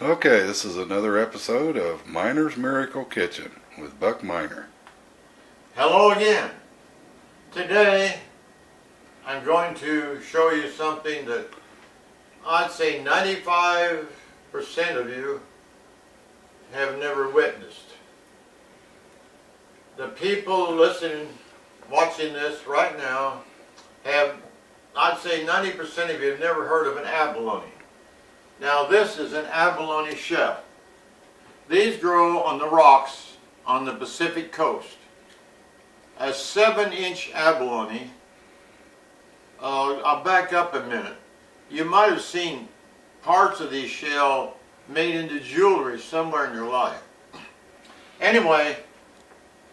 Okay, this is another episode of Miner's Miracle Kitchen with Buck Miner. Hello again. Today I'm going to show you something that I'd say 95% of you have never witnessed. The people listening, watching this right now have, I'd say 90% of you have never heard of an abalone. Now this is an abalone shell. These grow on the rocks on the Pacific coast. A 7-inch abalone, I'll back up a minute. You might have seen parts of these shell made into jewelry somewhere in your life. Anyway,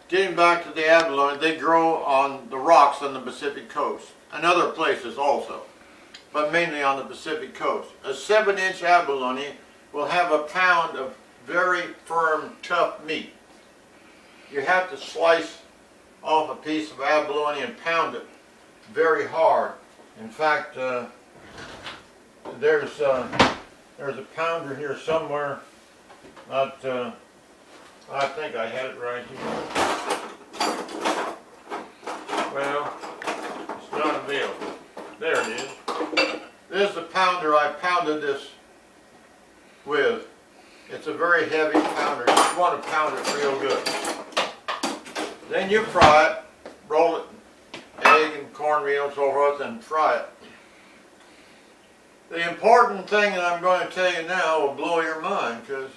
getting back to the abalone, they grow on the rocks on the Pacific coast and other places also, but mainly on the Pacific coast. A 7-inch abalone will have a pound of very firm, tough meat. You have to slice off a piece of abalone and pound it very hard. In fact, there's a pounder here somewhere. I think I had it right here. Well, it's not available. There it is. This is the pounder I pounded this with. It's a very heavy pounder. You want to pound it real good. Then you fry it, roll it, egg and cornmeal and so forth, and fry it. The important thing that I'm going to tell you now will blow your mind, because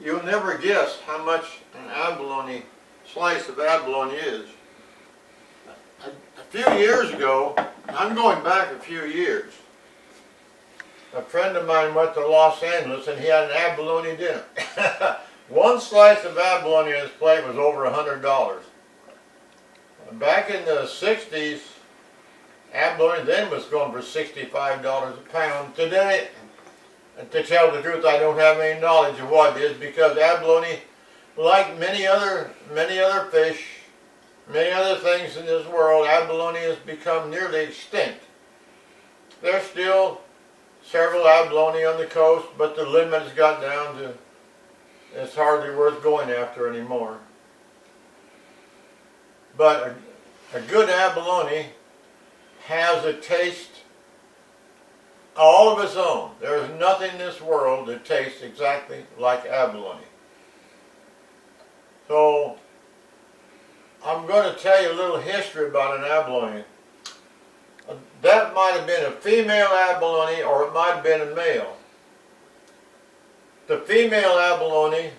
you'll never guess how much an abalone, slice of abalone is. A few years ago, I'm going back a few years, a friend of mine went to Los Angeles and he had an abalone dinner. One slice of abalone on his plate was over $100. Back in the 60s, abalone then was going for $65 a pound. Today, to tell the truth, I don't have any knowledge of what it is, because abalone, like many other fish, many other things in this world, abalone has become nearly extinct. There's still several abalone on the coast, but the limit has got down to it's hardly worth going after anymore. But a good abalone has a taste all of its own. There is nothing in this world that tastes exactly like abalone. So I'm going to tell you a little history about an abalone. That might have been a female abalone, or it might have been a male. The female abalone,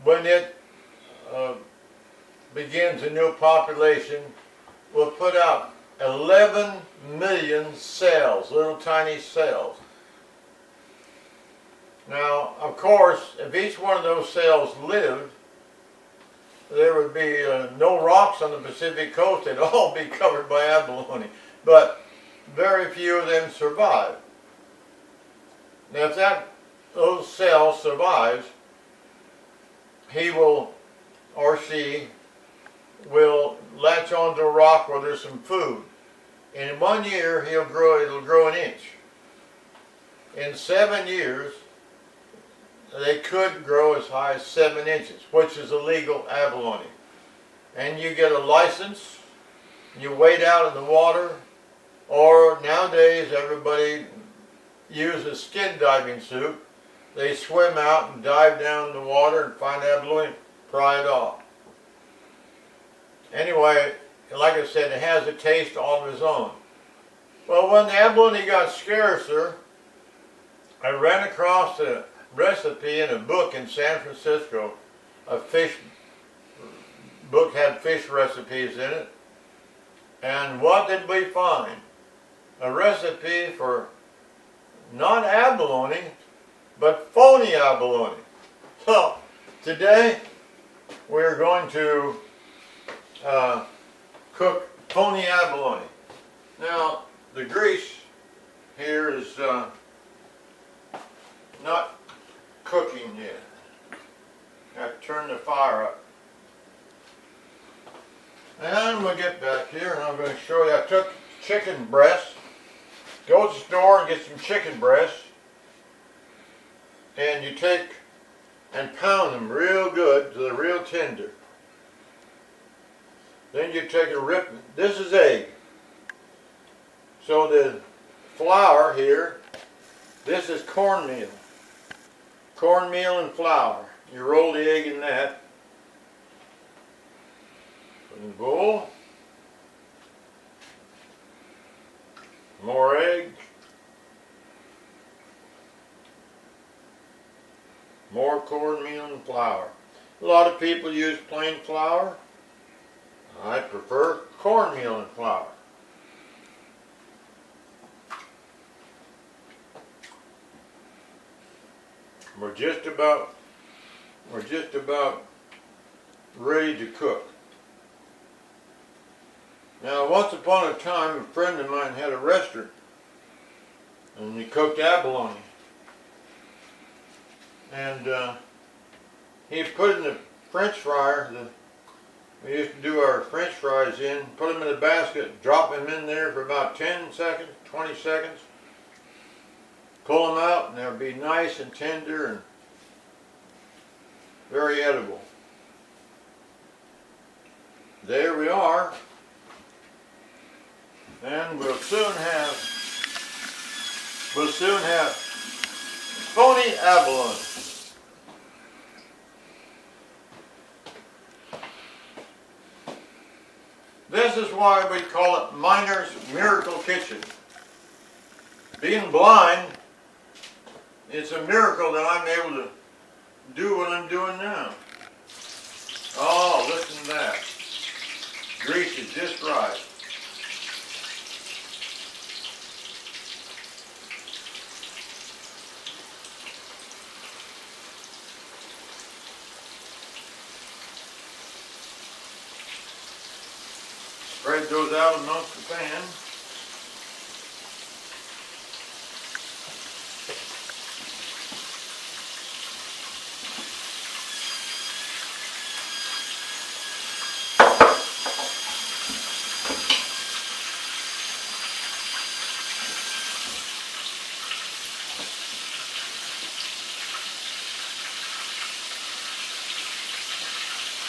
when it begins a new population, will put out 11 million cells, little tiny cells. Now, of course, if each one of those cells lived, there would be no rocks on the Pacific coast. They'd all be covered by abalone. But very few of them survive. Now, if those cells survives, he will, or she, will latch onto a rock where there's some food. In 1 year, it'll grow an inch. In 7 years, they could grow as high as 7 inches, which is a legal abalone. And you get a license, you wade out in the water, or nowadays everybody uses skin diving suit. They swim out and dive down in the water and find abalone, pry it off. Anyway, like I said, it has a taste all of its own. Well, when the abalone got scarcer, I ran across a recipe in a book in San Francisco. A fish book had fish recipes in it. And what did we find? A recipe for not abalone, but phony abalone. So, today we're going to cook phony abalone. Now, the grease here is not cooking yet. I have to turn the fire up. And we'll get back here and I'm going to show you. I took chicken breast. Go to the store and get some chicken breast. and you take and pound them real good to the real tender. Then you take a rip. This is egg. So the flour here, this is cornmeal. Cornmeal and flour. You roll the egg in that. Put in the bowl. More egg. More cornmeal and flour. A lot of people use plain flour. I prefer cornmeal and flour. We're just about ready to cook. Now, once upon a time, a friend of mine had a restaurant, and he cooked abalone. And he put in the French fryer. We used to do our French fries in, put them in a basket, drop them in there for about 10 seconds, 20 seconds. Pull them out, and they'll be nice and tender and very edible. There we are. And we'll soon have phony abalone. This is why we call it Miner's Miracle Kitchen. Being blind, it's a miracle that I'm able to do what I'm doing now. Oh, listen to that. Grease is just right. Spread those out amongst the pan.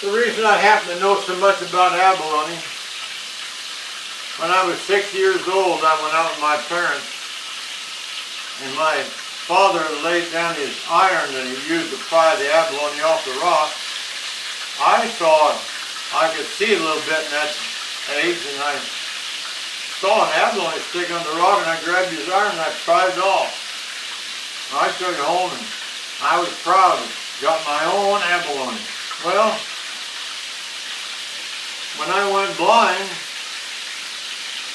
The reason I happen to know so much about abalone, when I was 6 years old, I went out with my parents, and my father laid down his iron that he used to fry the abalone off the rock. I could see a little bit in that age, and I saw an abalone stick on the rock, and I grabbed his iron and I pried it off. I took it home, and I was proud. Got my own abalone. Well, when I went blind,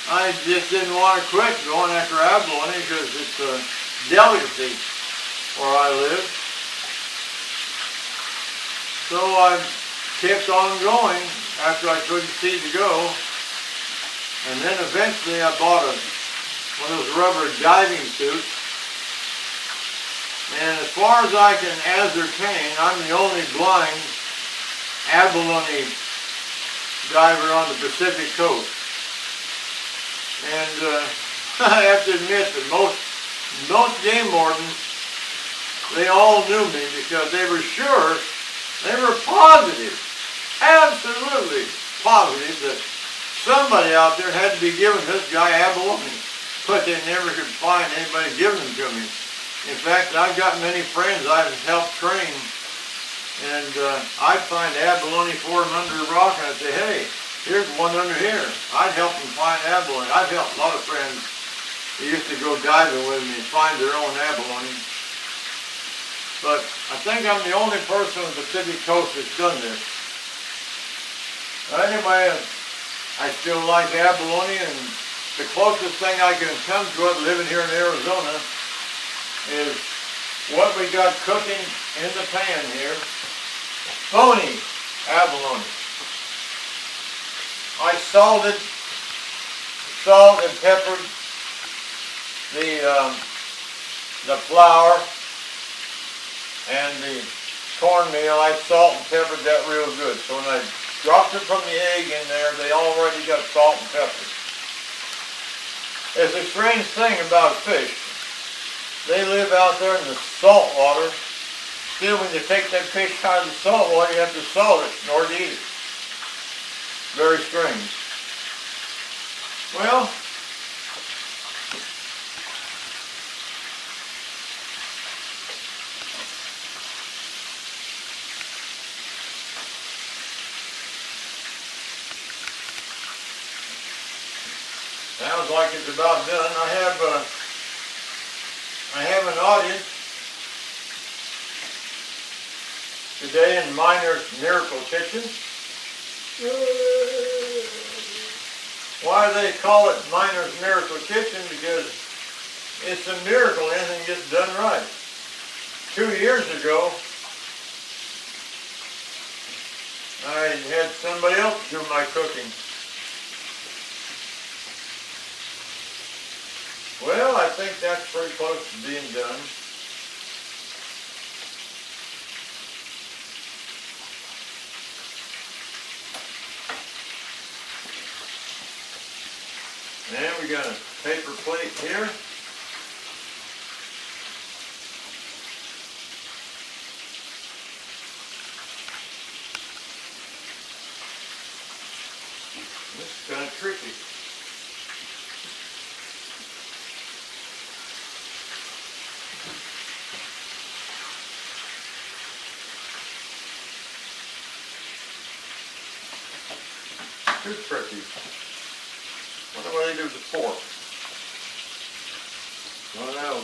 I just didn't want to quit going after abalone because it's a delicacy where I live. So I kept on going after I couldn't see to go. And then eventually I bought one of those rubber diving suits. And as far as I can ascertain, I'm the only blind abalone diver on the Pacific coast. And I have to admit that most game wardens, they all knew me because they were sure, they were positive, absolutely positive that somebody out there had to be giving this guy abalone, but they never could find anybody giving them to me. In fact, I've got many friends I've helped train, and I'd find abalone for them under a rock, and I'd say, hey, here's one under here. I'd help them find abalone. I've helped a lot of friends who used to go diving with me and find their own abalone. But I think I'm the only person on the Pacific coast that's done this. But anyway, I still like abalone, and the closest thing I can come to it living here in Arizona is what we got cooking in the pan here. Phony abalone. I salted and peppered the flour and the cornmeal. I salt and peppered that real good. So when I dropped it from the egg in there, they already got salt and pepper. It's a strange thing about fish. They live out there in the salt water, Still, when you take that fish out of the salt water, you have to salt it in order to eat it. Very strange. Well, sounds like it's about done. I have an audience today in Miner's Miracle Kitchen. Why they call it Miner's Miracle Kitchen? Because it's a miracle anything gets done right. 2 years ago, I had somebody else do my cooking. Well, I think that's pretty close to being done. And we got a paper plate here. This is kind of tricky. Too tricky. Wonder what they do with the fork. Don't know.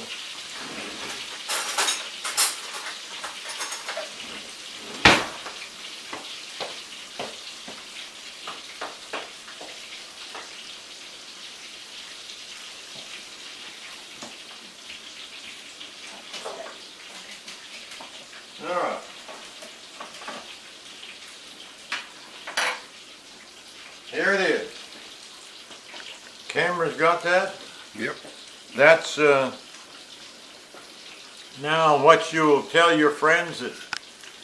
All right. Here it is. Camera's got that? Yep. That's now what you'll tell your friends that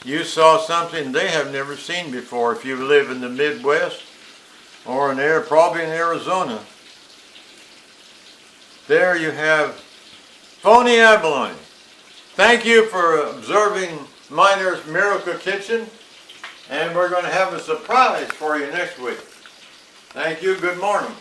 you saw something they have never seen before if you live in the Midwest or probably in Arizona. There you have phony abalone. Thank you for observing Miner's Miracle Kitchen, and we're going to have a surprise for you next week. Thank you. Good morning.